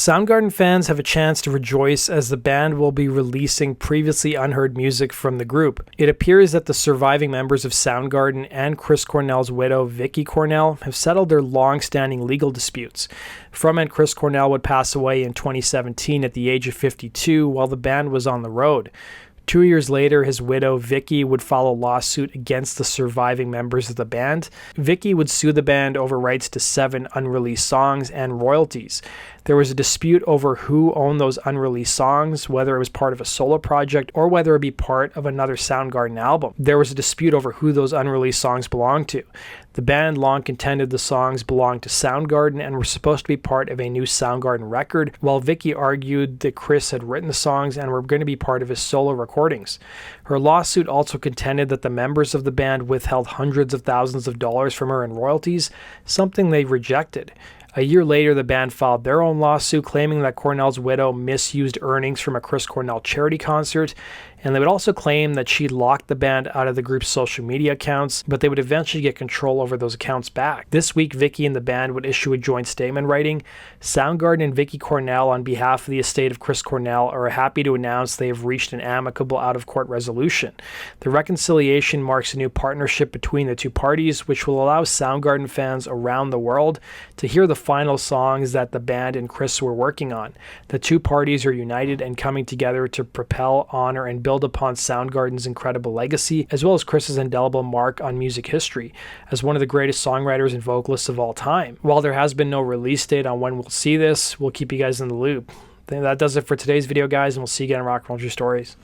Soundgarden fans have a chance to rejoice as the band will be releasing previously unheard music from the group. It appears that the surviving members of Soundgarden and Chris Cornell's widow, Vicky Cornell, have settled their long-standing legal disputes. Frontman Chris Cornell would pass away in 2017 at the age of 52 while the band was on the road. 2 years later, his widow, Vicky, would file a lawsuit against the surviving members of the band. Vicky would sue the band over rights to 7 unreleased songs and royalties. There was a dispute over who owned those unreleased songs, whether it was part of a solo project or whether it be part of another Soundgarden album. There was a dispute over who those unreleased songs belonged to. The band long contended the songs belonged to Soundgarden and were supposed to be part of a new Soundgarden record, while Vicky argued that Chris had written the songs and were going to be part of his solo recordings. Her lawsuit also contended that the members of the band withheld hundreds of thousands of dollars from her in royalties, something they rejected. A year later, the band filed their own lawsuit claiming that Cornell's widow misused earnings from a Chris Cornell charity concert, and they would also claim that she locked the band out of the group's social media accounts, but they would eventually get control over those accounts back. This week, Vicky and the band would issue a joint statement writing, "Soundgarden and Vicky Cornell, on behalf of the estate of Chris Cornell, are happy to announce they have reached an amicable out-of-court resolution. The reconciliation marks a new partnership between the two parties, which will allow Soundgarden fans around the world to hear the final songs that the band and Chris were working on. The two parties are united and coming together to propel, honor, and build upon Soundgarden's incredible legacy, as well as Chris's indelible mark on music history, as one of the greatest songwriters and vocalists of all time. While there has been no release date on when we'll see this, we'll keep you guys in the loop." I think that does it for today's video, guys, and we'll see you again in Rock and Roll True Stories.